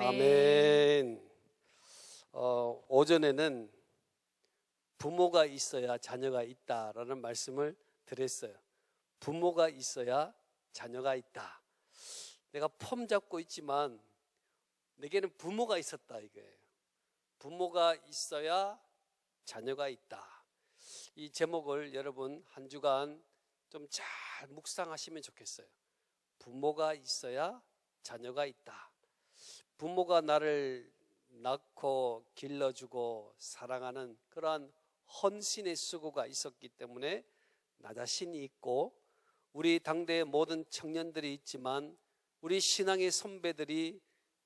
아멘. 오전에는 부모가 있어야 자녀가 있다라는 말씀을 드렸어요. 부모가 있어야 자녀가 있다. 내가 폼 잡고 있지만 내게는 부모가 있었다 이거예요. 부모가 있어야 자녀가 있다. 이 제목을 여러분 한 주간 좀 잘 묵상하시면 좋겠어요. 부모가 있어야 자녀가 있다. 부모가 나를 낳고 길러주고 사랑하는 그러한 헌신의 수고가 있었기 때문에 나 자신이 있고, 우리 당대의 모든 청년들이 있지만 우리 신앙의 선배들이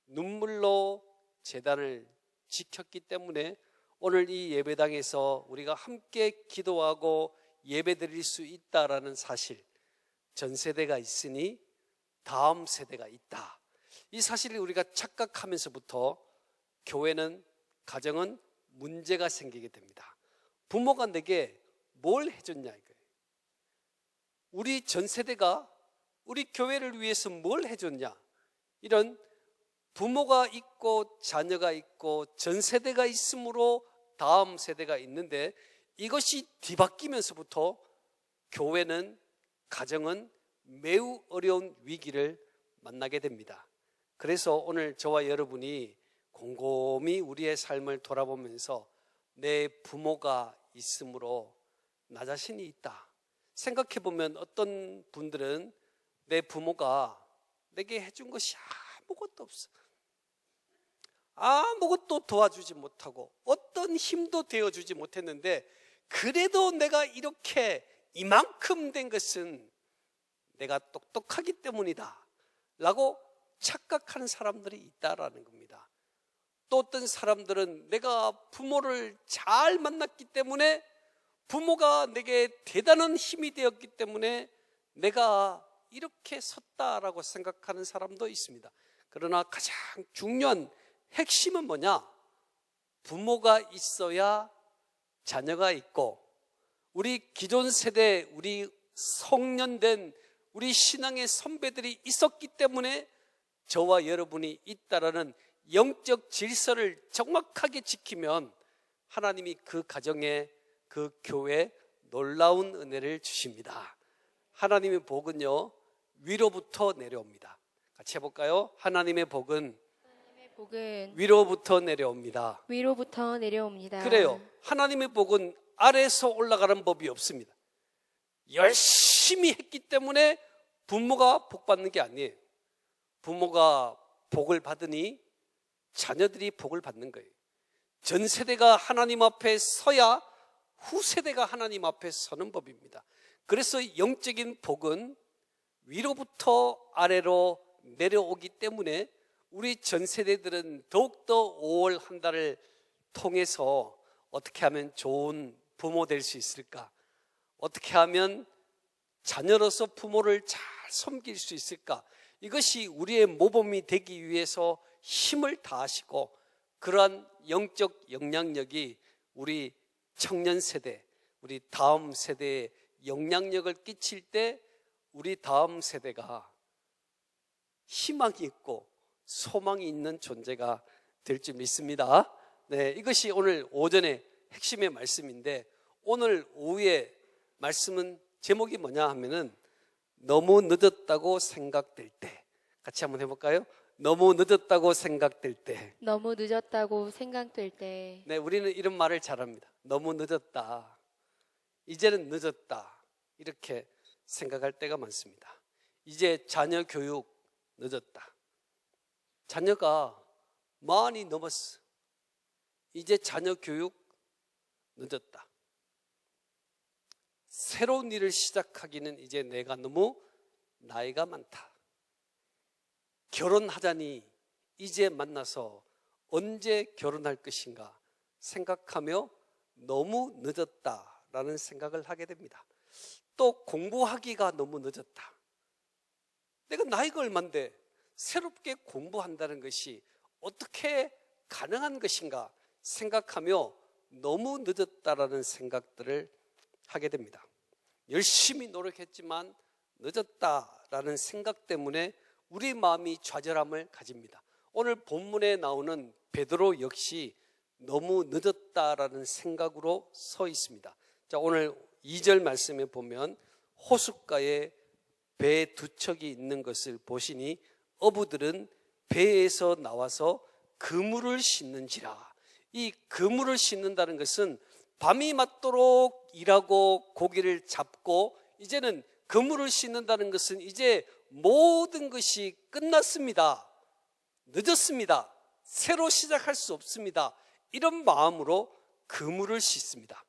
눈물로 제단을 지켰기 때문에 오늘 이 예배당에서 우리가 함께 기도하고 예배드릴 수 있다라는 사실, 전 세대가 있으니 다음 세대가 있다. 이 사실을 우리가 착각하면서부터 교회는, 가정은 문제가 생기게 됩니다. 부모가 내게 뭘 해줬냐 이거예요. 우리 전 세대가 우리 교회를 위해서 뭘 해줬냐. 이런 부모가 있고 자녀가 있고 전 세대가 있으므로 다음 세대가 있는데, 이것이 뒤바뀌면서부터 교회는, 가정은 매우 어려운 위기를 만나게 됩니다. 그래서 오늘 저와 여러분이 곰곰이 우리의 삶을 돌아보면서 내 부모가 있으므로 나 자신이 있다. 생각해보면 어떤 분들은 내 부모가 내게 해준 것이 아무것도 없어. 아무것도 도와주지 못하고 어떤 힘도 되어주지 못했는데, 그래도 내가 이렇게 이만큼 된 것은 내가 똑똑하기 때문이다 라고 착각하는 사람들이 있다라는 겁니다. 또 어떤 사람들은 내가 부모를 잘 만났기 때문에, 부모가 내게 대단한 힘이 되었기 때문에 내가 이렇게 섰다라고 생각하는 사람도 있습니다. 그러나 가장 중요한 핵심은 뭐냐? 부모가 있어야 자녀가 있고, 우리 기존 세대, 우리 성년된 우리 신앙의 선배들이 있었기 때문에 저와 여러분이 있다라는 영적 질서를 정확하게 지키면 하나님이 그 가정에, 그 교회에 놀라운 은혜를 주십니다. 하나님의 복은요, 위로부터 내려옵니다. 같이 해볼까요? 하나님의 복은 위로부터 내려옵니다. 위로부터 내려옵니다. 그래요. 하나님의 복은 아래에서 올라가는 법이 없습니다. 열심히 했기 때문에 부모가 복 받는 게 아니에요. 부모가 복을 받으니 자녀들이 복을 받는 거예요. 전 세대가 하나님 앞에 서야 후세대가 하나님 앞에 서는 법입니다. 그래서 영적인 복은 위로부터 아래로 내려오기 때문에 우리 전 세대들은 더욱더 5월 한 달을 통해서 어떻게 하면 좋은 부모 될 수 있을까? 어떻게 하면 자녀로서 부모를 잘 섬길 수 있을까? 이것이 우리의 모범이 되기 위해서 힘을 다하시고, 그러한 영적 영향력이 우리 청년 세대, 우리 다음 세대에 영향력을 끼칠 때 우리 다음 세대가 희망이 있고 소망이 있는 존재가 될 줄 믿습니다. 네, 이것이 오늘 오전의 핵심의 말씀인데, 오늘 오후의 말씀은 제목이 뭐냐 하면은 너무 늦었다고 생각될 때. 같이 한번 해볼까요? 너무 늦었다고 생각될 때. 너무 늦었다고 생각될 때. 네, 우리는 이런 말을 잘합니다. 너무 늦었다, 이제는 늦었다, 이렇게 생각할 때가 많습니다. 이제 자녀 교육 늦었다. 자녀가 많이 넘었어. 이제 자녀 교육 늦었다. 새로운 일을 시작하기는 이제 내가 너무 나이가 많다. 결혼하자니 이제 만나서 언제 결혼할 것인가 생각하며 너무 늦었다라는 생각을 하게 됩니다. 또 공부하기가 너무 늦었다. 내가 나이가 얼만데 새롭게 공부한다는 것이 어떻게 가능한 것인가 생각하며 너무 늦었다라는 생각들을 하게 됩니다. 열심히 노력했지만 늦었다라는 생각 때문에 우리 마음이 좌절함을 가집니다. 오늘 본문에 나오는 베드로 역시 너무 늦었다라는 생각으로 서 있습니다. 자, 오늘 2절 말씀에 보면 호숫가에 배 두 척이 있는 것을 보시니 어부들은 배에서 나와서 그물을 싣는지라. 이 그물을 싣는다는 것은 밤이 맞도록 일하고 고기를 잡고 이제는 그물을 싣는다는 것은 이제 모든 것이 끝났습니다. 늦었습니다. 새로 시작할 수 없습니다. 이런 마음으로 그물을 싣습니다.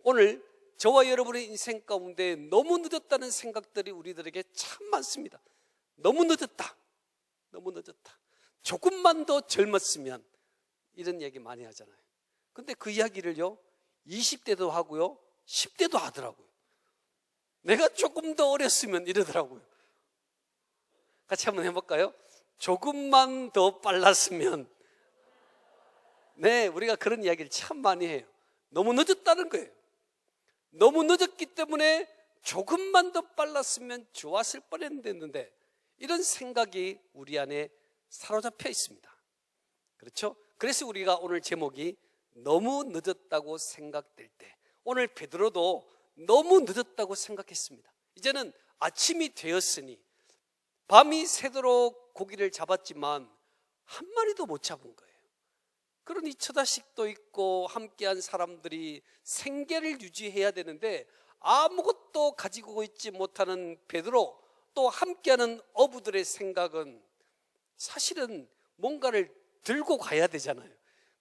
오늘 저와 여러분의 인생 가운데 너무 늦었다는 생각들이 우리들에게 참 많습니다. 너무 늦었다. 너무 늦었다. 조금만 더 젊었으면, 이런 얘기 많이 하잖아요. 근데 그 이야기를요 20대도 하고요 10대도 하더라고요. 내가 조금 더 어렸으면 이러더라고요. 같이 한번 해볼까요? 조금만 더 빨랐으면. 네, 우리가 그런 이야기를 참 많이 해요. 너무 늦었다는 거예요. 너무 늦었기 때문에 조금만 더 빨랐으면 좋았을 뻔했는데, 이런 생각이 우리 안에 사로잡혀 있습니다. 그렇죠? 그래서 우리가 오늘 제목이 너무 늦었다고 생각될 때, 오늘 베드로도 너무 늦었다고 생각했습니다. 이제는 아침이 되었으니 밤이 새도록 고기를 잡았지만 한 마리도 못 잡은 거예요. 그러니 처자식도 있고 함께한 사람들이 생계를 유지해야 되는데 아무것도 가지고 있지 못하는 베드로, 또 함께하는 어부들의 생각은 사실은 뭔가를 들고 가야 되잖아요.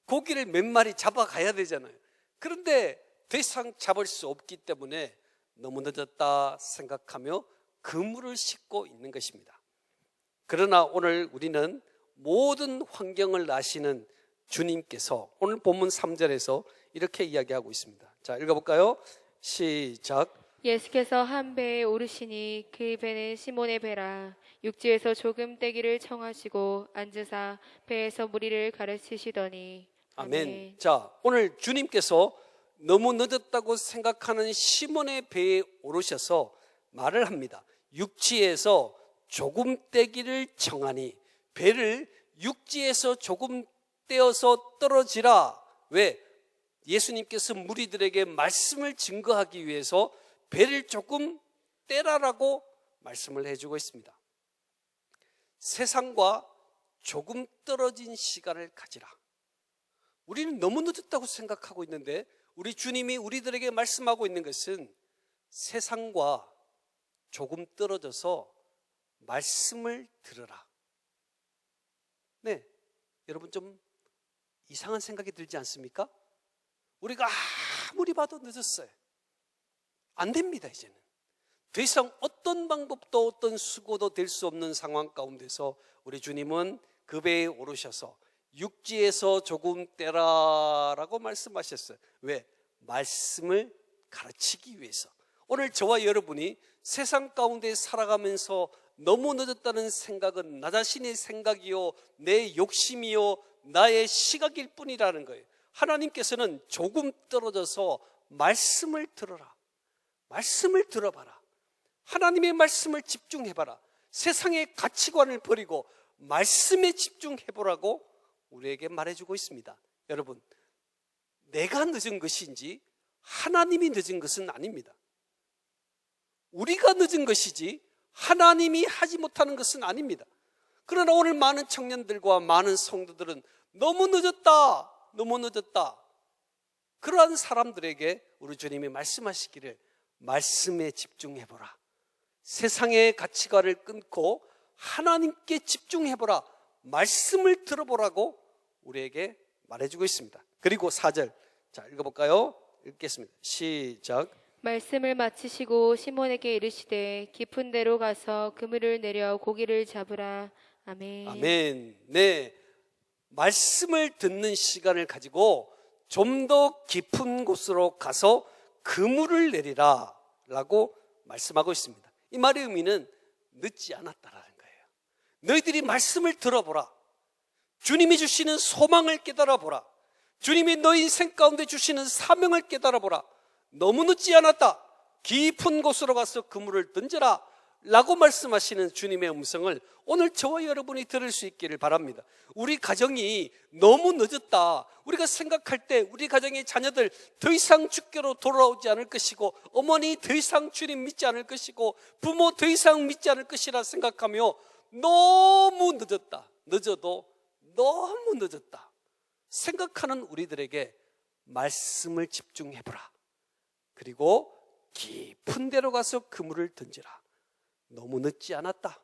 고기를 몇 마리 잡아가야 되잖아요. 그런데 더 이상 잡을 수 없기 때문에 너무 늦었다 생각하며 그물을 싣고 있는 것입니다. 그러나 오늘 우리는 모든 환경을 아시는 주님께서 오늘 본문 3절에서 이렇게 이야기하고 있습니다. 자, 읽어볼까요? 시작. 예수께서 한 배에 오르시니 그 배는 시몬의 배라. 육지에서 조금 떼기를 청하시고 앉으사 배에서 무리를 가르치시더니. 아멘. 자, 오늘 주님께서 너무 늦었다고 생각하는 시몬의 배에 오르셔서 말을 합니다. 육지에서 조금 떼기를 청하니, 배를 육지에서 조금 떼어서 떨어지라. 왜? 예수님께서 무리들에게 말씀을 증거하기 위해서 배를 조금 떼라라고 말씀을 해주고 있습니다. 세상과 조금 떨어진 시간을 가지라. 우리는 너무 늦었다고 생각하고 있는데 우리 주님이 우리들에게 말씀하고 있는 것은 세상과 조금 떨어져서 말씀을 들으라. 네, 여러분 좀 이상한 생각이 들지 않습니까? 우리가 아무리 봐도 늦었어요. 안 됩니다. 이제는 더 이상 어떤 방법도 어떤 수고도 될 수 없는 상황 가운데서 우리 주님은 그 배에 오르셔서 육지에서 조금 떼라라고 말씀하셨어요. 왜? 말씀을 가르치기 위해서. 오늘 저와 여러분이 세상 가운데 살아가면서 너무 늦었다는 생각은 나 자신의 생각이요, 내 욕심이요, 나의 시각일 뿐이라는 거예요. 하나님께서는 조금 떨어져서 말씀을 들어라. 말씀을 들어봐라. 하나님의 말씀을 집중해봐라. 세상의 가치관을 버리고 말씀에 집중해보라고 우리에게 말해주고 있습니다. 여러분, 내가 늦은 것인지 하나님이 늦은 것은 아닙니다. 우리가 늦은 것이지 하나님이 하지 못하는 것은 아닙니다. 그러나 오늘 많은 청년들과 많은 성도들은 너무 늦었다, 너무 늦었다. 그러한 사람들에게 우리 주님이 말씀하시기를 말씀에 집중해보라. 세상의 가치관을 끊고 하나님께 집중해보라. 말씀을 들어보라고 우리에게 말해주고 있습니다. 그리고 4절, 자, 읽어볼까요? 읽겠습니다. 시작. 말씀을 마치시고 시몬에게 이르시되 깊은 데로 가서 그물을 내려 고기를 잡으라. 아멘. 아멘. 네, 말씀을 듣는 시간을 가지고 좀 더 깊은 곳으로 가서 그물을 내리라 라고 말씀하고 있습니다. 이 말의 의미는 늦지 않았다라는 거예요. 너희들이 말씀을 들어보라. 주님이 주시는 소망을 깨달아보라. 주님이 너희 인생 가운데 주시는 사명을 깨달아보라. 너무 늦지 않았다. 깊은 곳으로 가서 그물을 던져라 라고 말씀하시는 주님의 음성을 오늘 저와 여러분이 들을 수 있기를 바랍니다. 우리 가정이 너무 늦었다, 우리가 생각할 때 우리 가정의 자녀들 더 이상 주께로 돌아오지 않을 것이고, 어머니 더 이상 주님 믿지 않을 것이고, 부모 더 이상 믿지 않을 것이라 생각하며 너무 늦었다, 늦어도 너무 늦었다 생각하는 우리들에게 말씀을 집중해보라. 그리고 깊은 데로 가서 그물을 던지라. 너무 늦지 않았다.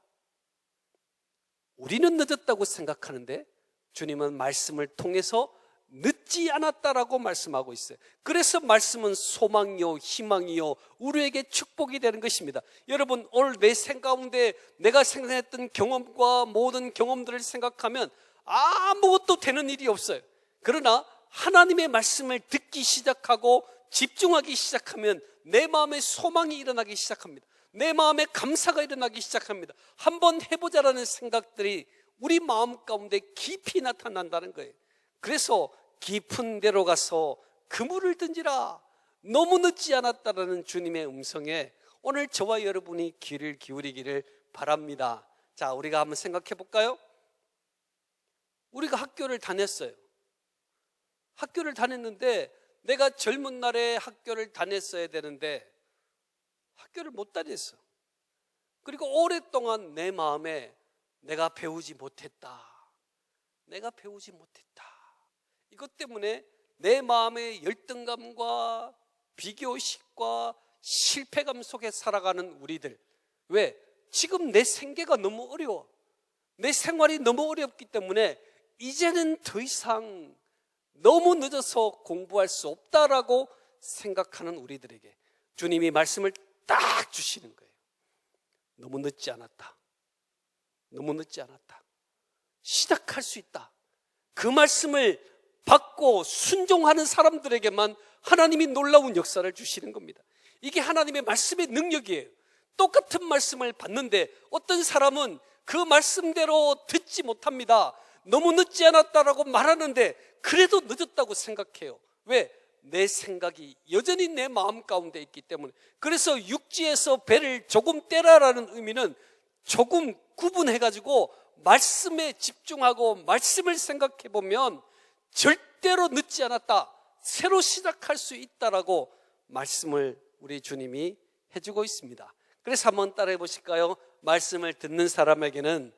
우리는 늦었다고 생각하는데 주님은 말씀을 통해서 늦지 않았다라고 말씀하고 있어요. 그래서 말씀은 소망이요 희망이요 우리에게 축복이 되는 것입니다. 여러분, 오늘 내 생각 가운데 내가 생각했던 경험과 모든 경험들을 생각하면 아무것도 되는 일이 없어요. 그러나 하나님의 말씀을 듣기 시작하고 집중하기 시작하면 내 마음에 소망이 일어나기 시작합니다. 내 마음에 감사가 일어나기 시작합니다. 한번 해보자라는 생각들이 우리 마음 가운데 깊이 나타난다는 거예요. 그래서 깊은 데로 가서 그물을 던지라. 너무 늦지 않았다라는 주님의 음성에 오늘 저와 여러분이 귀를 기울이기를 바랍니다. 자, 우리가 한번 생각해 볼까요? 우리가 학교를 다녔어요. 학교를 다녔는데 내가 젊은 날에 학교를 다녔어야 되는데 학교를 못 다녔어. 그리고 오랫동안 내 마음에 내가 배우지 못했다, 내가 배우지 못했다, 이것 때문에 내 마음의 열등감과 비교의식과 실패감 속에 살아가는 우리들. 왜? 지금 내 생계가 너무 어려워. 내 생활이 너무 어렵기 때문에 이제는 더 이상 너무 늦어서 공부할 수 없다라고 생각하는 우리들에게 주님이 말씀을 딱 주시는 거예요. 너무 늦지 않았다. 너무 늦지 않았다. 시작할 수 있다. 그 말씀을 받고 순종하는 사람들에게만 하나님이 놀라운 역사를 주시는 겁니다. 이게 하나님의 말씀의 능력이에요. 똑같은 말씀을 받는데 어떤 사람은 그 말씀대로 듣지 못합니다. 너무 늦지 않았다라고 말하는데 그래도 늦었다고 생각해요. 왜? 내 생각이 여전히 내 마음 가운데 있기 때문에. 그래서 육지에서 배를 조금 떼라라는 의미는 조금 구분해가지고 말씀에 집중하고 말씀을 생각해 보면 절대로 늦지 않았다, 새로 시작할 수 있다라고 말씀을 우리 주님이 해주고 있습니다. 그래서 한번 따라해 보실까요? 말씀을 듣는 사람에게는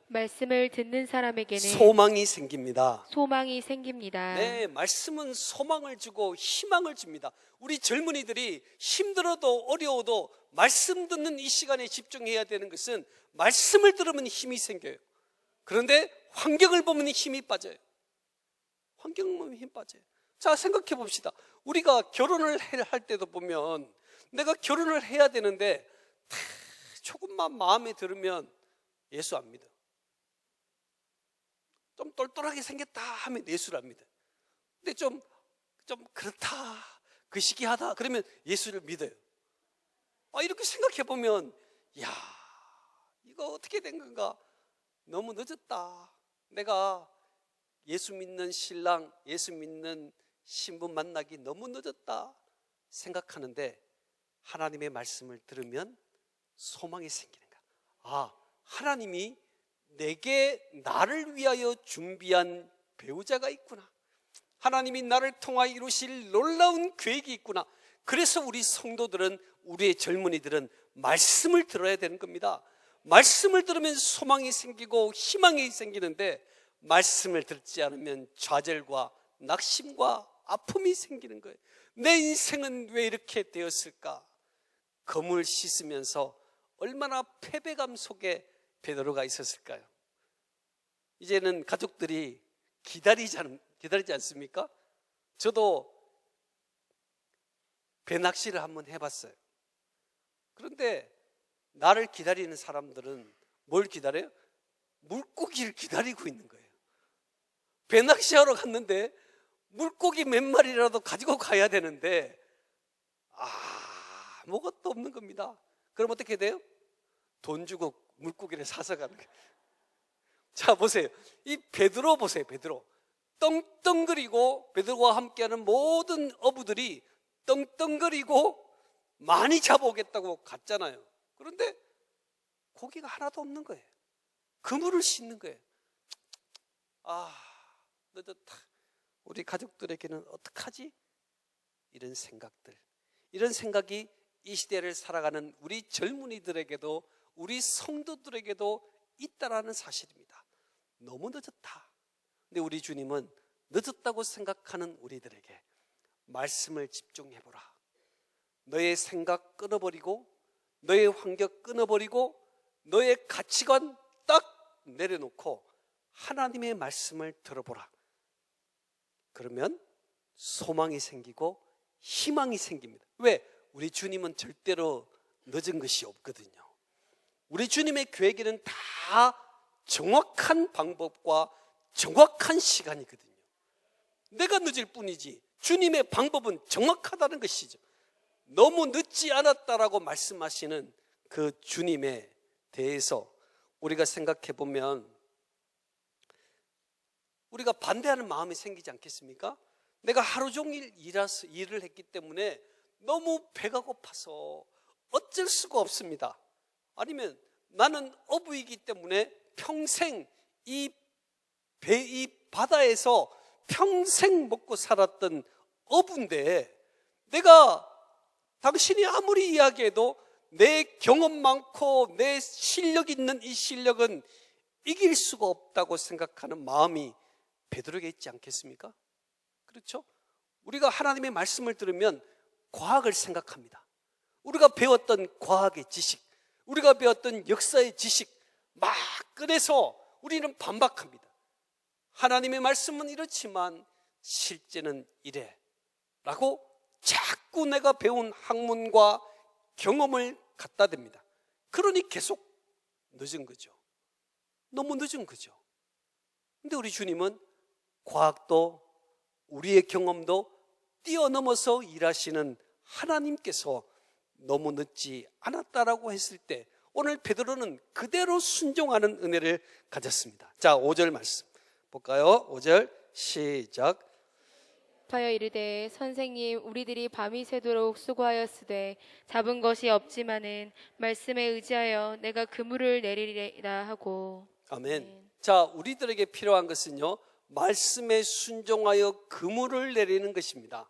소망이 생깁니다. 소망이 생깁니다. 네, 말씀은 소망을 주고 희망을 줍니다. 우리 젊은이들이 힘들어도 어려워도 말씀 듣는 이 시간에 집중해야 되는 것은 말씀을 들으면 힘이 생겨요. 그런데 환경을 보면 힘이 빠져요. 환경을 보면 힘이 빠져요. 자, 생각해 봅시다. 우리가 결혼을 할 때도 보면 내가 결혼을 해야 되는데 조금만 마음에 들으면 예수 안 믿어. 좀 똘똘하게 생겼다 하면 예수를 안 믿어. 근데 좀 그렇다, 그 시기하다 그러면 예수를 믿어요. 이렇게 생각해 보면 야, 이거 어떻게 된 건가? 너무 늦었다. 내가 예수 믿는 신랑, 예수 믿는 신부 만나기 너무 늦었다 생각하는데 하나님의 말씀을 들으면 소망이 생기는 거야. 하나님이 내게 나를 위하여 준비한 배우자가 있구나. 하나님이 나를 통하여 이루실 놀라운 계획이 있구나. 그래서 우리 성도들은, 우리의 젊은이들은 말씀을 들어야 되는 겁니다. 말씀을 들으면 소망이 생기고 희망이 생기는데 말씀을 듣지 않으면 좌절과 낙심과 아픔이 생기는 거예요. 내 인생은 왜 이렇게 되었을까? 검을 씻으면서 얼마나 패배감 속에 베드로가 있었을까요? 이제는 가족들이 기다리지 않습니까? 저도 배 낚시를 한번 해봤어요. 그런데 나를 기다리는 사람들은 뭘 기다려요? 물고기를 기다리고 있는 거예요. 배 낚시하러 갔는데 물고기 몇 마리라도 가지고 가야 되는데 아무것도 없는 겁니다. 그럼 어떻게 돼요? 돈 주고 물고기를 사서 가는 거예요. 자, 보세요. 이 베드로 보세요. 베드로 떵떵거리고, 베드로와 함께하는 모든 어부들이 떵떵거리고 많이 잡아오겠다고 갔잖아요. 그런데 고기가 하나도 없는 거예요. 그물을 씻는 거예요. 아, 늦었다. 우리 가족들에게는 어떡하지? 이런 생각이 이 시대를 살아가는 우리 젊은이들에게도, 우리 성도들에게도 있다라는 사실입니다. 너무 늦었다. 근데 우리 주님은 늦었다고 생각하는 우리들에게 말씀을 집중해보라. 너의 생각 끊어버리고, 너의 환경 끊어버리고, 너의 가치관 딱 내려놓고 하나님의 말씀을 들어보라. 그러면 소망이 생기고 희망이 생깁니다. 왜? 우리 주님은 절대로 늦은 것이 없거든요. 우리 주님의 계획에는 다 정확한 방법과 정확한 시간이거든요. 내가 늦을 뿐이지 주님의 방법은 정확하다는 것이죠. 너무 늦지 않았다라고 말씀하시는 그 주님에 대해서 우리가 생각해 보면 우리가 반대하는 마음이 생기지 않겠습니까? 내가 하루 종일 일을 했기 때문에 너무 배가 고파서 어쩔 수가 없습니다. 아니면 나는 어부이기 때문에 평생 이 바다에서 평생 먹고 살았던 어부인데, 내가 당신이 아무리 이야기해도 내 경험 많고 내 실력 있는 이 실력은 이길 수가 없다고 생각하는 마음이 베드로에게 있지 않겠습니까? 그렇죠? 우리가 하나님의 말씀을 들으면 과학을 생각합니다. 우리가 배웠던 과학의 지식, 우리가 배웠던 역사의 지식 막 꺼내서 우리는 반박합니다. 하나님의 말씀은 이렇지만 실제는 이래 라고 자꾸 내가 배운 학문과 경험을 갖다 댑니다. 그러니 계속 늦은 거죠. 너무 늦은 거죠. 근데 우리 주님은 과학도 우리의 경험도 뛰어넘어서 일하시는 하나님께서 너무 늦지 않았다라고 했을 때 오늘 베드로는 그대로 순종하는 은혜를 가졌습니다. 자, 5절 말씀 볼까요? 5절 시작. 하여 이르되 선생님 우리들이 밤이 새도록 수고하였으되 잡은 것이 없지만은 말씀에 의지하여 내가 그물을 내리리라 하고. 아멘. 자, 우리들에게 필요한 것은요, 말씀에 순종하여 그물을 내리는 것입니다.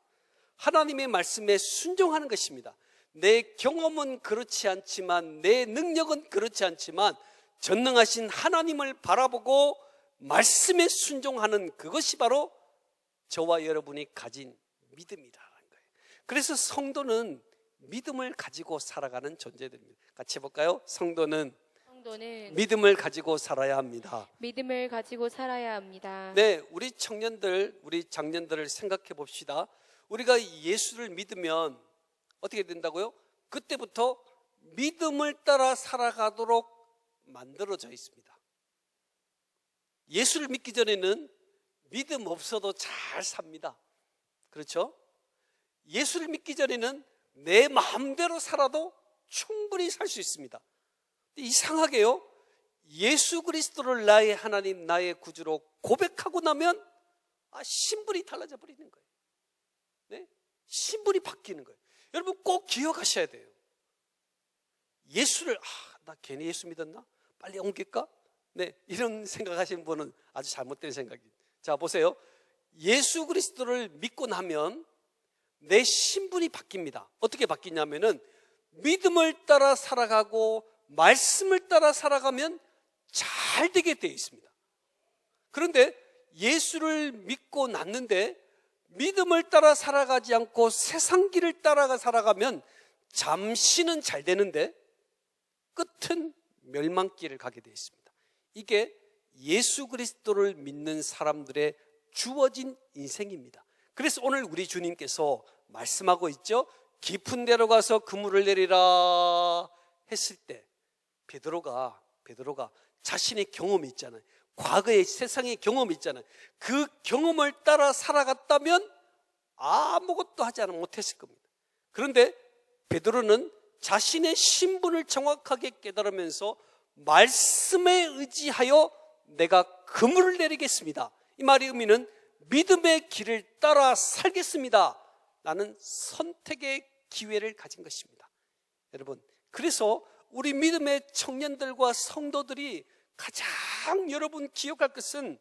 하나님의 말씀에 순종하는 것입니다. 내 경험은 그렇지 않지만, 내 능력은 그렇지 않지만 전능하신 하나님을 바라보고 말씀에 순종하는 그것이 바로 저와 여러분이 가진 믿음이라는 거예요. 그래서 성도는 믿음을 가지고 살아가는 존재들입니다. 같이 해볼까요? 성도는 믿음을 가지고 살아야 합니다. 믿음을 가지고 살아야 합니다. 네, 우리 청년들, 우리 장년들을 생각해 봅시다. 우리가 예수를 믿으면 어떻게 된다고요? 그때부터 믿음을 따라 살아가도록 만들어져 있습니다. 예수를 믿기 전에는 믿음 없어도 잘 삽니다. 그렇죠? 예수를 믿기 전에는 내 마음대로 살아도 충분히 살 수 있습니다. 이상하게요, 예수 그리스도를 나의 하나님, 나의 구주로 고백하고 나면 신분이 달라져 버리는 거예요. 네? 신분이 바뀌는 거예요. 여러분 꼭 기억하셔야 돼요. 예수를 나 괜히 예수 믿었나? 빨리 옮길까? 네, 이런 생각하시는 분은 아주 잘못된 생각이에요. 자, 보세요. 예수 그리스도를 믿고 나면 내 신분이 바뀝니다. 어떻게 바뀌냐면은 믿음을 따라 살아가고 말씀을 따라 살아가면 잘 되게 되어 있습니다. 그런데 예수를 믿고 났는데 믿음을 따라 살아가지 않고 세상 길을 따라가 살아가면 잠시는 잘 되는데 끝은 멸망길을 가게 되어 있습니다. 이게 예수 그리스도를 믿는 사람들의 주어진 인생입니다. 그래서 오늘 우리 주님께서 말씀하고 있죠. 깊은 데로 가서 그물을 내리라 했을 때 베드로가 자신의 경험이 있잖아요. 과거의 세상의 경험이 있잖아요. 그 경험을 따라 살아갔다면 아무것도 하지 않으면 못했을 겁니다. 그런데 베드로는 자신의 신분을 정확하게 깨달으면서 말씀에 의지하여 내가 그물을 내리겠습니다. 이 말의 의미는 믿음의 길을 따라 살겠습니다. 라는 선택의 기회를 가진 것입니다. 여러분, 그래서 우리 믿음의 청년들과 성도들이 가장 여러분 기억할 것은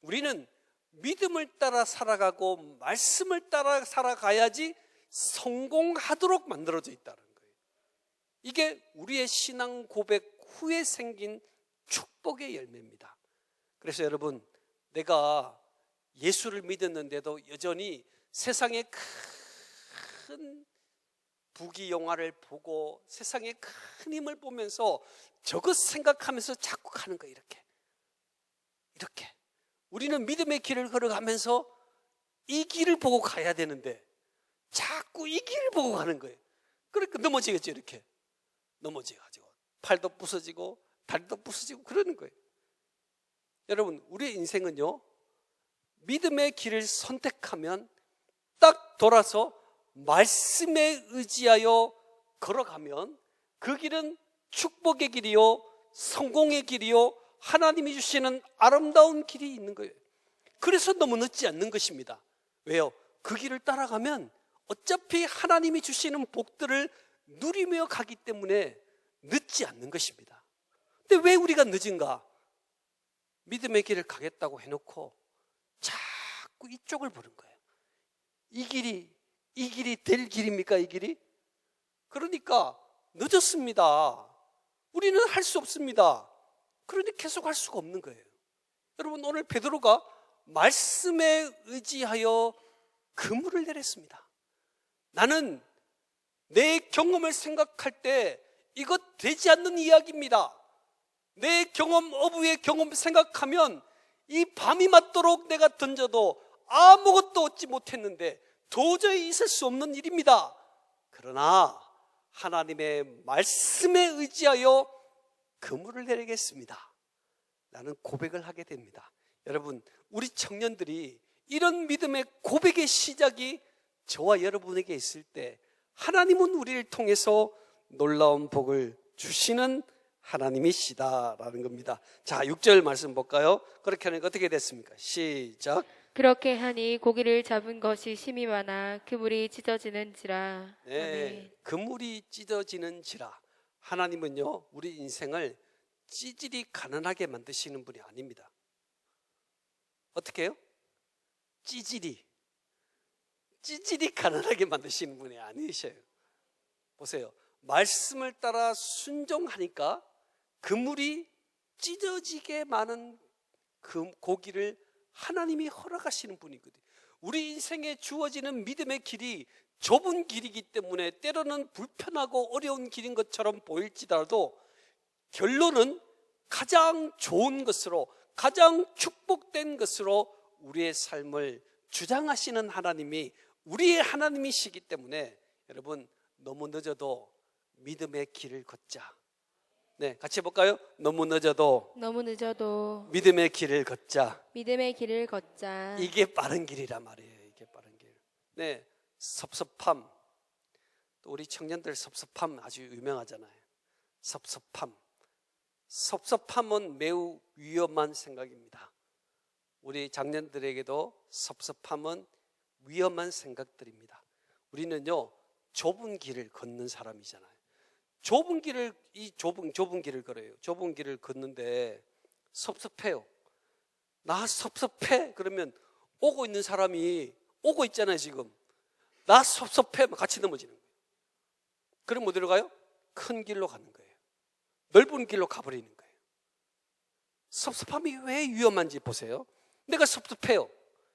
우리는 믿음을 따라 살아가고 말씀을 따라 살아가야지 성공하도록 만들어져 있다는 거예요. 이게 우리의 신앙 고백 후에 생긴 축복의 열매입니다. 그래서 여러분, 내가 예수를 믿었는데도 여전히 세상의 큰 부귀영화를 보고 세상의 큰 힘을 보면서 저것 생각하면서 자꾸 가는 거예요. 이렇게 우리는 믿음의 길을 걸어가면서 이 길을 보고 가야 되는데 자꾸 이 길을 보고 가는 거예요. 그러니까 넘어지겠죠. 이렇게 넘어져가지고 팔도 부서지고 다리도 부서지고 그러는 거예요. 여러분, 우리의 인생은요, 믿음의 길을 선택하면 딱 돌아서 말씀에 의지하여 걸어가면 그 길은 축복의 길이요, 성공의 길이요, 하나님이 주시는 아름다운 길이 있는 거예요. 그래서 너무 늦지 않는 것입니다. 왜요? 그 길을 따라가면 어차피 하나님이 주시는 복들을 누리며 가기 때문에 늦지 않는 것입니다. 근데 왜 우리가 늦은가? 믿음의 길을 가겠다고 해놓고 자꾸 이쪽을 보는 거예요. 이 길이 될 길입니까? 이 길이? 그러니까 늦었습니다. 우리는 할 수 없습니다. 그러니 계속 할 수가 없는 거예요. 여러분, 오늘 베드로가 말씀에 의지하여 그물을 내렸습니다. 나는 내 경험을 생각할 때 이것 되지 않는 이야기입니다. 내 경험, 어부의 경험 생각하면 이 밤이 맞도록 내가 던져도 아무것도 얻지 못했는데 도저히 있을 수 없는 일입니다. 그러나 하나님의 말씀에 의지하여 그물을 내리겠습니다. 라는 고백을 하게 됩니다. 여러분, 우리 청년들이 이런 믿음의 고백의 시작이 저와 여러분에게 있을 때 하나님은 우리를 통해서 놀라운 복을 주시는 하나님이시다라는 겁니다. 자, 6절 말씀 볼까요? 그렇게 하니까 어떻게 됐습니까? 시작. 그렇게 하니 고기를 잡은 것이 심이 많아 그물이 찢어지는지라. 네, 아멘. 그물이 찢어지는지라. 하나님은요, 우리 인생을 찌질이 가난하게 만드시는 분이 아닙니다. 어떻게 해요? 찌질이 가난하게 만드시는 분이 아니셔요. 보세요. 말씀을 따라 순종하니까 그물이 찢어지게 많은 그 고기를 하나님이 허락하시는 분이거든요. 우리 인생에 주어지는 믿음의 길이 좁은 길이기 때문에 때로는 불편하고 어려운 길인 것처럼 보일지라도 결론은 가장 좋은 것으로, 가장 축복된 것으로 우리의 삶을 주장하시는 하나님이 우리의 하나님이시기 때문에 여러분, 너무 늦어도 믿음의 길을 걷자. 네, 같이 해볼까요? 너무 늦어도 믿음의 길을 걷자. 믿음의 길을 걷자. 이게 빠른 길이란 말이에요. 이게 빠른 길. 네, 섭섭함. 또 우리 청년들 섭섭함 아주 유명하잖아요. 섭섭함은 매우 위험한 생각입니다. 우리 장년들에게도 섭섭함은 위험한 생각들입니다. 우리는요, 좁은 길을 걷는 사람이잖아요. 좁은 길을 걸어요. 좁은 길을 걷는데 섭섭해요. 나 섭섭해? 그러면 오고 있는 사람이 오고 있잖아요. 지금 나 섭섭해? 같이 넘어지는 거예요. 그럼 어디로 가요? 큰 길로 가는 거예요. 넓은 길로 가버리는 거예요. 섭섭함이 왜 위험한지 보세요. 내가 섭섭해요.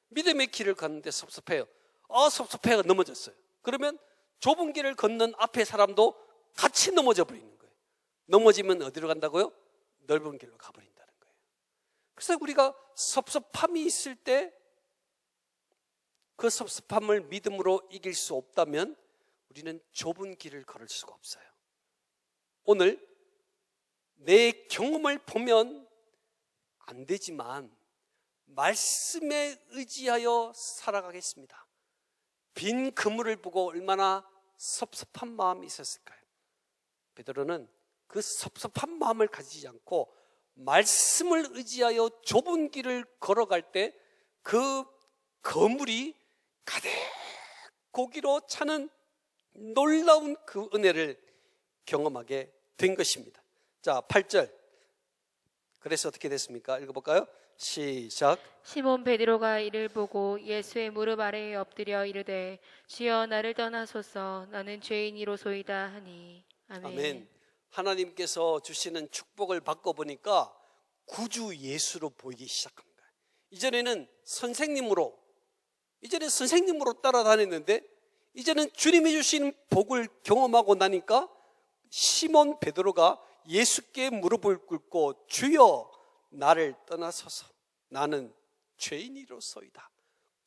믿음의 길을 걷는데 섭섭해요. 섭섭해가 넘어졌어요. 그러면 좁은 길을 걷는 앞에 사람도 같이 넘어져 버리는 거예요. 넘어지면 어디로 간다고요? 넓은 길로 가버린다는 거예요. 그래서 우리가 섭섭함이 있을 때 그 섭섭함을 믿음으로 이길 수 없다면 우리는 좁은 길을 걸을 수가 없어요. 오늘 내 경험을 보면 안 되지만 말씀에 의지하여 살아가겠습니다. 빈 그물을 보고 얼마나 섭섭한 마음이 있었을까요? 베드로는 그 섭섭한 마음을 가지지 않고 말씀을 의지하여 좁은 길을 걸어갈 때 그 그물이 가득 고기로 차는 놀라운 그 은혜를 경험하게 된 것입니다. 자, 8절. 그래서 어떻게 됐습니까? 읽어볼까요? 시작. 시몬 베드로가 이를 보고 예수의 무릎 아래에 엎드려 이르되 주여 나를 떠나소서 나는 죄인이로소이다 하니. 아멘. 아멘. 하나님께서 주시는 축복을 바꿔보니까 구주 예수로 보이기 시작합니다. 이전에는 선생님으로 따라다녔는데 이제는 주님이 주신 복을 경험하고 나니까 시몬 베드로가 예수께 무릎을 꿇고 주여 나를 떠나소서 나는 죄인이로소이다.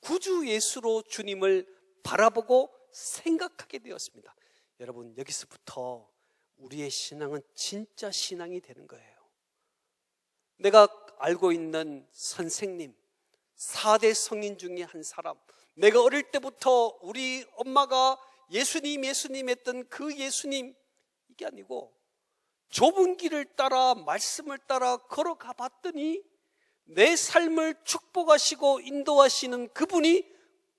구주 예수로 주님을 바라보고 생각하게 되었습니다. 여러분, 여기서부터 우리의 신앙은 진짜 신앙이 되는 거예요. 내가 알고 있는 선생님, 4대 성인 중에 한 사람, 내가 어릴 때부터 우리 엄마가 예수님 했던 그 예수님, 이게 아니고 좁은 길을 따라 말씀을 따라 걸어가 봤더니 내 삶을 축복하시고 인도하시는 그분이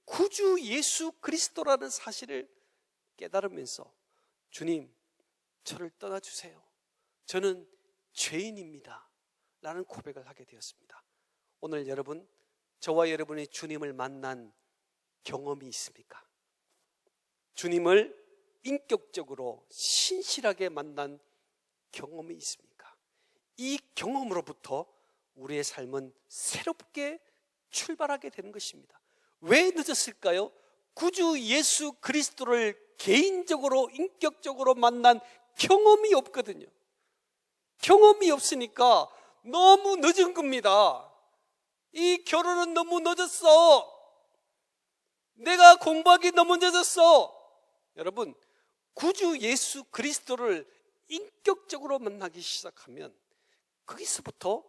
구주 예수 그리스도라는 사실을 깨달으면서 주님, 저를 떠나주세요. 저는 죄인입니다. 라는 고백을 하게 되었습니다. 오늘 여러분, 저와 여러분이 주님을 만난 경험이 있습니까? 주님을 인격적으로 신실하게 만난 경험이 있습니까? 이 경험으로부터 우리의 삶은 새롭게 출발하게 되는 것입니다. 왜 늦었을까요? 구주 예수 그리스도를 개인적으로 인격적으로 만난 경험이 없거든요. 경험이 없으니까 너무 늦은 겁니다. 이 결혼은 너무 늦었어. 내가 공부하기 너무 늦었어. 여러분, 구주 예수 그리스도를 인격적으로 만나기 시작하면 거기서부터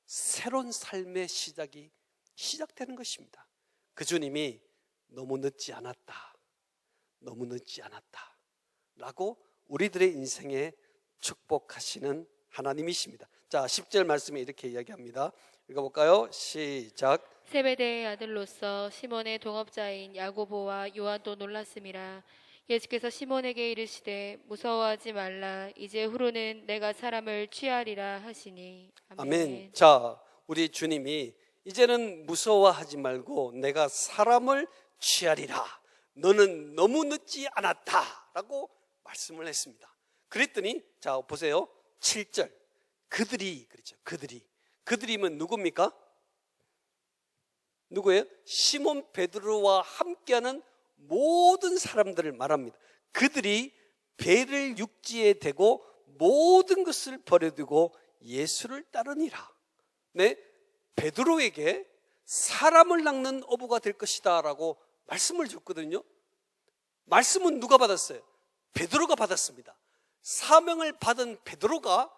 새로운 삶의 시작이 시작되는 것입니다. 그 주님이 너무 늦지 않았다 라고 우리들의 인생에 축복하시는 하나님이십니다. 자, 10절 말씀에 이렇게 이야기합니다. 읽어볼까요? 시작. 세베대의 아들로서 시몬의 동업자인 야고보와 요한도 놀랐음이라. 예수께서 시몬에게 이르시되 무서워하지 말라. 이제 후로는 내가 사람을 취하리라 하시니. 아멘. 자, 우리 주님이 이제는 무서워하지 말고 내가 사람을 취하리라. 너는 너무 늦지 않았다 라고 말씀을 했습니다. 그랬더니 자 보세요. 7절. 그들이 그렇죠. 그들이면 누굽니까? 누구예요? 시몬 베드로와 함께하는 모든 사람들을 말합니다. 그들이 배를 육지에 대고 모든 것을 버려두고 예수를 따르니라. 네, 베드로에게 사람을 낚는 어부가 될 것이다 라고 말씀을 줬거든요. 말씀은 누가 받았어요? 베드로가 받았습니다. 사명을 받은 베드로가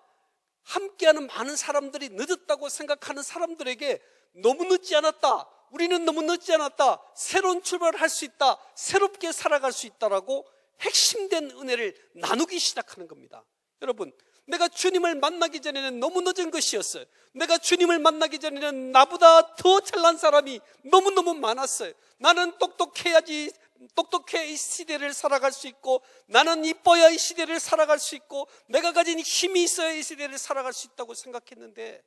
함께하는 많은 사람들이 늦었다고 생각하는 사람들에게 너무 늦지 않았다, 우리는 너무 늦지 않았다, 새로운 출발을 할 수 있다, 새롭게 살아갈 수 있다라고 핵심된 은혜를 나누기 시작하는 겁니다. 여러분, 내가 주님을 만나기 전에는 너무 늦은 것이었어요. 내가 주님을 만나기 전에는 나보다 더 잘난 사람이 너무너무 많았어요. 나는 똑똑해야지, 똑똑해 이 시대를 살아갈 수 있고, 나는 이뻐야 이 시대를 살아갈 수 있고, 내가 가진 힘이 있어야 이 시대를 살아갈 수 있다고 생각했는데,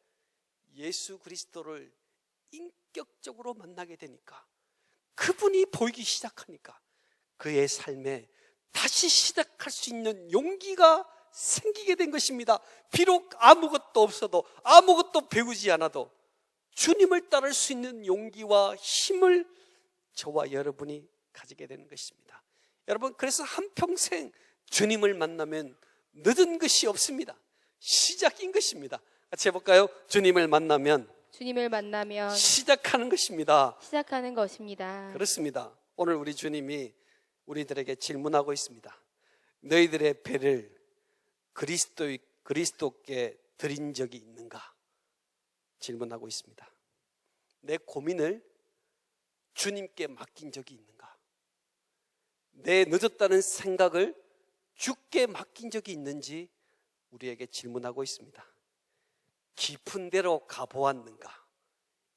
예수 그리스도를 인격적으로 만나게 되니까, 그분이 보이기 시작하니까 그의 삶에 다시 시작할 수 있는 용기가 생기게 된 것입니다. 비록 아무것도 없어도, 아무것도 배우지 않아도 주님을 따를 수 있는 용기와 힘을 저와 여러분이 가지게 되는 것입니다. 여러분, 그래서 한평생 주님을 만나면 늦은 것이 없습니다. 시작인 것입니다. 같이 해볼까요? 주님을 만나면 시작하는 것입니다. 시작하는 것입니다. 그렇습니다. 오늘 우리 주님이 우리들에게 질문하고 있습니다. 너희들의 배를 그리스도께 드린 적이 있는가? 질문하고 있습니다. 내 고민을 주님께 맡긴 적이 있는가? 내 늦었다는 생각을 주께 맡긴 적이 있는지 우리에게 질문하고 있습니다. 깊은 데로 가보았는가?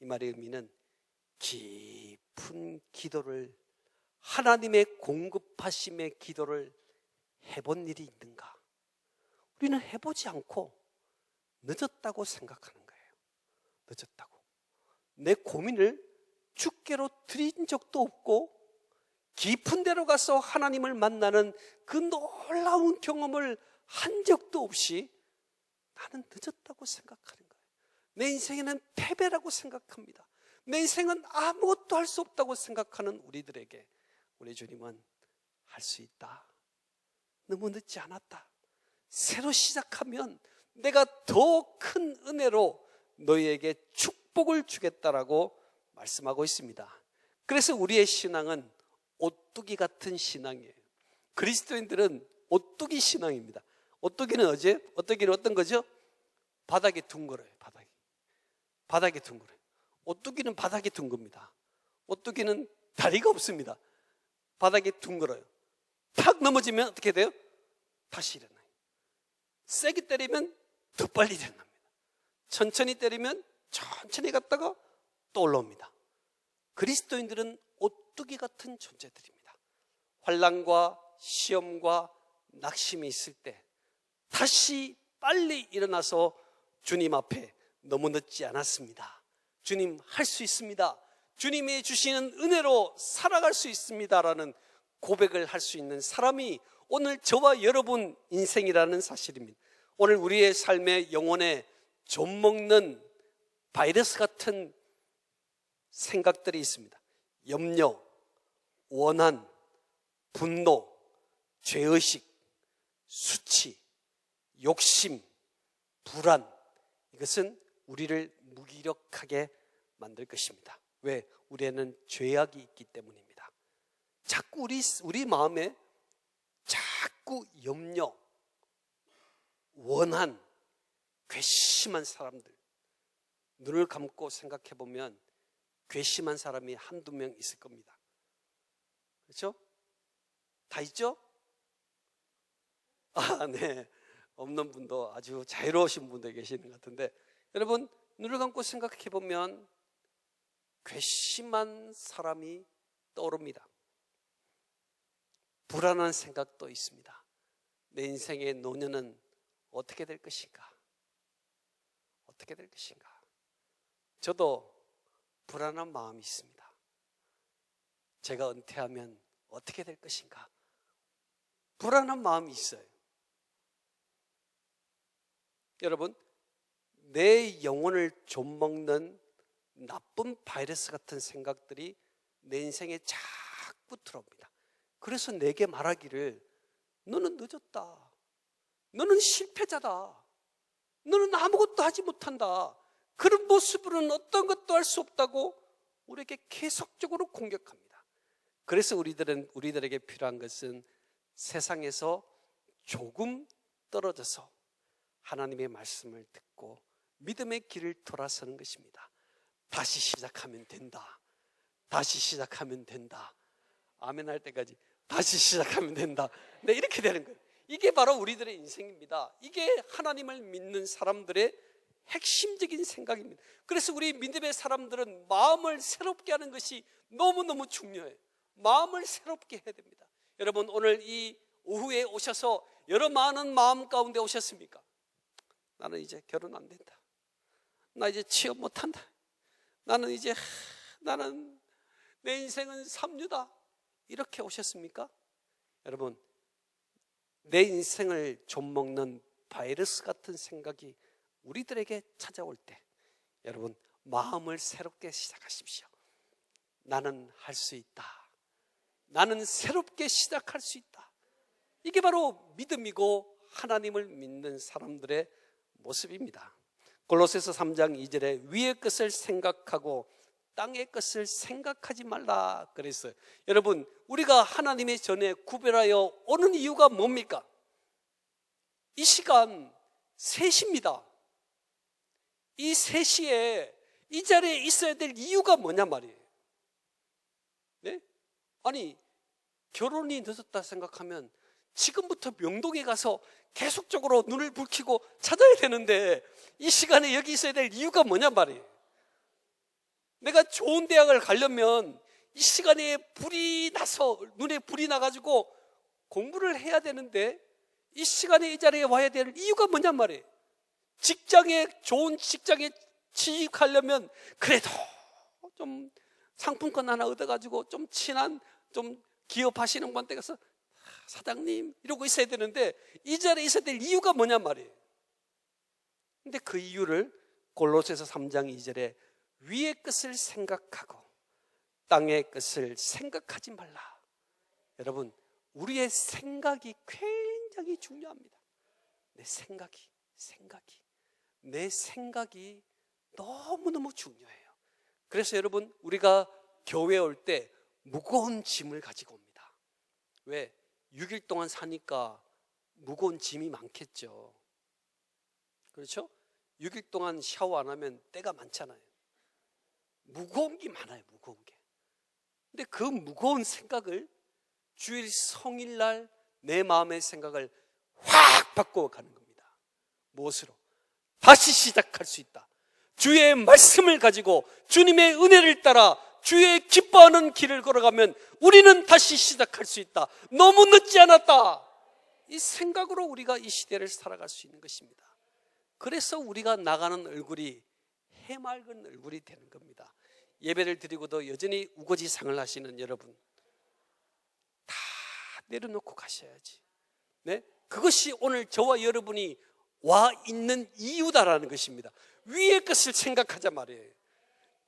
이 말의 의미는 깊은 기도를, 하나님의 공급하심의 기도를 해본 일이 있는가? 우리는 해보지 않고 늦었다고 생각하는 거예요. 늦었다고. 내 고민을 주께로 드린 적도 없고 깊은 데로 가서 하나님을 만나는 그 놀라운 경험을 한 적도 없이 나는 늦었다고 생각하는 거예요. 내 인생에는 패배라고 생각합니다. 내 인생은 아무것도 할 수 없다고 생각하는 우리들에게 우리 주님은 할 수 있다. 너무 늦지 않았다. 새로 시작하면 내가 더 큰 은혜로 너희에게 축복을 주겠다라고 말씀하고 있습니다. 그래서 우리의 신앙은 오뚜기 같은 신앙이에요. 그리스도인들은 오뚜기 신앙입니다. 오뚜기는 어떤 거죠? 바닥에 둥글어요. 바닥에 둥글어요. 오뚜기는 바닥에 둥급니다. 오뚜기는 다리가 없습니다. 바닥에 둥글어요. 탁 넘어지면 어떻게 돼요? 다시 일어나요. 세게 때리면 더 빨리 일어납니다. 천천히 때리면 천천히 갔다가 또 올라옵니다. 그리스도인들은 오뚜기 같은 존재들입니다. 환난과 시험과 낙심이 있을 때 다시 빨리 일어나서 주님 앞에 너무 늦지 않았습니다. 주님 할 수 있습니다. 주님이 주시는 은혜로 살아갈 수 있습니다라는 고백을 할 수 있는 사람이 오늘 저와 여러분 인생이라는 사실입니다. 오늘 우리의 삶의 영혼에 좀먹는 바이러스 같은 생각들이 있습니다. 염려, 원한, 분노, 죄의식, 수치, 욕심, 불안, 이것은 우리를 무기력하게 만들 것입니다. 왜? 우리에는 죄악이 있기 때문입니다. 자꾸 우리 마음에 자꾸 염려, 원한, 괘씸한 사람들, 눈을 감고 생각해 보면 괘씸한 사람이 한두 명 있을 겁니다. 그렇죠? 다 있죠? 네. 없는 분도 아주 자유로우신 분도 계시는 것 같은데, 여러분 눈을 감고 생각해 보면 괘씸한 사람이 떠오릅니다. 불안한 생각도 있습니다. 내 인생의 노년은 어떻게 될 것인가? 어떻게 될 것인가? 저도 불안한 마음이 있습니다. 제가 은퇴하면 어떻게 될 것인가? 불안한 마음이 있어요. 여러분, 내 영혼을 좀먹는 나쁜 바이러스 같은 생각들이 내 인생에 자꾸 들어옵니다. 그래서 내게 말하기를 너는 늦었다. 너는 실패자다. 너는 아무것도 하지 못한다. 그런 모습으로는 어떤 것도 할 수 없다고 우리에게 계속적으로 공격합니다. 그래서 우리들에게 필요한 것은 세상에서 조금 떨어져서 하나님의 말씀을 듣고 믿음의 길을 돌아서는 것입니다. 다시 시작하면 된다. 다시 시작하면 된다. 아멘 할 때까지 다시 시작하면 된다. 네, 이렇게 되는 거예요. 이게 바로 우리들의 인생입니다. 이게 하나님을 믿는 사람들의 핵심적인 생각입니다. 그래서 우리 믿음의 사람들은 마음을 새롭게 하는 것이 너무너무 중요해요. 마음을 새롭게 해야 됩니다. 여러분, 오늘 이 오후에 오셔서 여러 많은 마음 가운데 오셨습니까? 나는 이제 결혼 안 된다. 나 이제 취업 못 한다. 나는 내 인생은 삼류다. 이렇게 오셨습니까? 여러분, 내 인생을 좀먹는 바이러스 같은 생각이 우리들에게 찾아올 때 여러분, 마음을 새롭게 시작하십시오. 나는 할 수 있다. 나는 새롭게 시작할 수 있다. 이게 바로 믿음이고 하나님을 믿는 사람들의 모습입니다. 골로새서 3장 2절에 위의 것을 생각하고 땅의 것을 생각하지 말라 그랬어요. 여러분, 우리가 하나님의 전에 구별하여 오는 이유가 뭡니까? 이 시간 3시입니다. 이 3시에 이 자리에 있어야 될 이유가 뭐냐 말이에요. 네? 아니, 결혼이 늦었다 생각하면 지금부터 명동에 가서 계속적으로 눈을 붉히고 찾아야 되는데 이 시간에 여기 있어야 될 이유가 뭐냐 말이에요. 내가 좋은 대학을 가려면 이 시간에 불이 나서 눈에 불이 나가지고 공부를 해야 되는데 이 시간에 이 자리에 와야 될 이유가 뭐냔 말이에요. 좋은 직장에 취직하려면 그래도 좀 상품권 하나 얻어가지고 좀 친한 좀 기업하시는 분한테 가서 사장님 이러고 있어야 되는데 이 자리에 있어야 될 이유가 뭐냔 말이에요. 근데 그 이유를 골로새서 3장 2절에 위의 것을 생각하고 땅의 것을 생각하지 말라. 여러분, 우리의 생각이 굉장히 중요합니다. 내 생각이 너무너무 중요해요. 그래서 여러분, 우리가 교회에 올 때 무거운 짐을 가지고 옵니다. 왜? 6일 동안 사니까 무거운 짐이 많겠죠. 그렇죠? 6일 동안 샤워 안 하면 때가 많잖아요. 무거운 게 많아요, 무거운 게. 근데 그 무거운 생각을 주일 성일날 내 마음의 생각을 확 바꿔가는 겁니다. 무엇으로? 다시 시작할 수 있다. 주의 말씀을 가지고 주님의 은혜를 따라 주의 기뻐하는 길을 걸어가면 우리는 다시 시작할 수 있다. 너무 늦지 않았다. 이 생각으로 우리가 이 시대를 살아갈 수 있는 것입니다. 그래서 우리가 나가는 얼굴이 해맑은 얼굴이 되는 겁니다. 예배를 드리고도 여전히 우거지상을 하시는 여러분, 다 내려놓고 가셔야지. 네? 그것이 오늘 저와 여러분이 와 있는 이유다라는 것입니다. 위의 것을 생각하자 말이에요.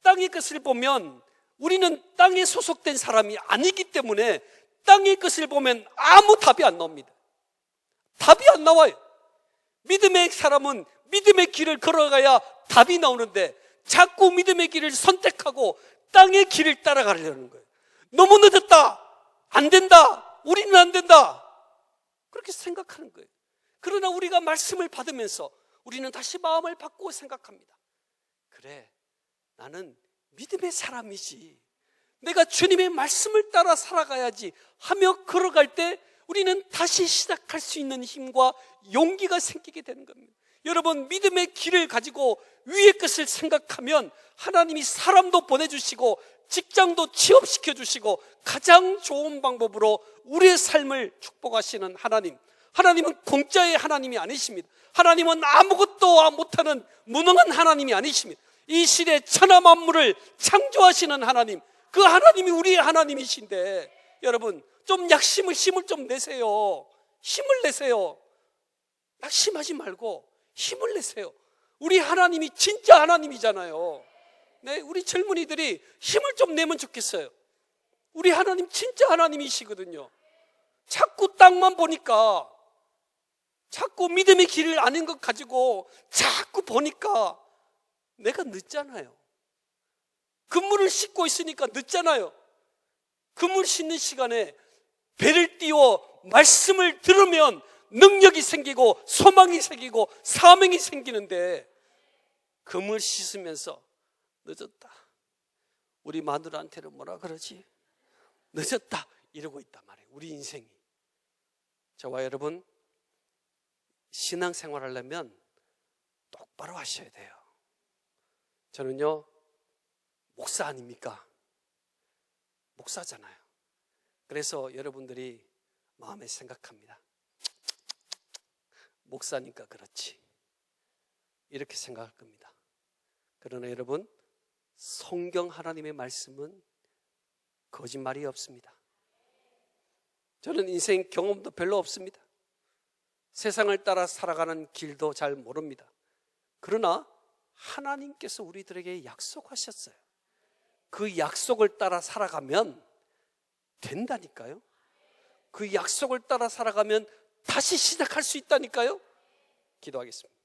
땅의 것을 보면 우리는 땅에 소속된 사람이 아니기 때문에 땅의 것을 보면 아무 답이 안 나옵니다. 답이 안 나와요. 믿음의 사람은 믿음의 길을 걸어가야 답이 나오는데 자꾸 믿음의 길을 선택하고 땅의 길을 따라가려는 거예요. 너무 늦었다, 안 된다, 우리는 안 된다, 그렇게 생각하는 거예요. 그러나 우리가 말씀을 받으면서 우리는 다시 마음을 바꾸고 생각합니다. 그래, 나는 믿음의 사람이지, 내가 주님의 말씀을 따라 살아가야지 하며 걸어갈 때 우리는 다시 시작할 수 있는 힘과 용기가 생기게 되는 겁니다. 여러분, 믿음의 길을 가지고 위의 것을 생각하면 하나님이 사람도 보내주시고 직장도 취업시켜 주시고 가장 좋은 방법으로 우리의 삶을 축복하시는 하나님, 하나님은 공짜의 하나님이 아니십니다. 하나님은 아무것도 못하는 무능한 하나님이 아니십니다. 이 시대 천하 만물을 창조하시는 하나님, 그 하나님이 우리의 하나님이신데 여러분, 좀 힘을 좀 내세요. 힘을 내세요. 낙심하지 말고 힘을 내세요. 우리 하나님이 진짜 하나님이잖아요. 네, 우리 젊은이들이 힘을 좀 내면 좋겠어요. 우리 하나님 진짜 하나님이시거든요. 자꾸 땅만 보니까, 자꾸 믿음의 길을 아는 것 가지고 자꾸 보니까 내가 늦잖아요. 그물을 씻고 있으니까 늦잖아요. 그물 씻는 시간에 배를 띄워 말씀을 들으면 능력이 생기고 소망이 생기고 사명이 생기는데 그물 씻으면서 늦었다, 우리 마누라한테는 뭐라 그러지, 늦었다 이러고 있단 말이에요. 우리 인생이. 저와 여러분, 신앙생활 하려면 똑바로 하셔야 돼요. 저는요, 목사 아닙니까? 목사잖아요. 그래서 여러분들이 마음에 생각합니다. 목사니까 그렇지, 이렇게 생각할 겁니다. 그러나 여러분, 성경 하나님의 말씀은 거짓말이 없습니다. 저는 인생 경험도 별로 없습니다. 세상을 따라 살아가는 길도 잘 모릅니다. 그러나 하나님께서 우리들에게 약속하셨어요. 그 약속을 따라 살아가면 된다니까요. 그 약속을 따라 살아가면 다시 시작할 수 있다니까요. 기도하겠습니다.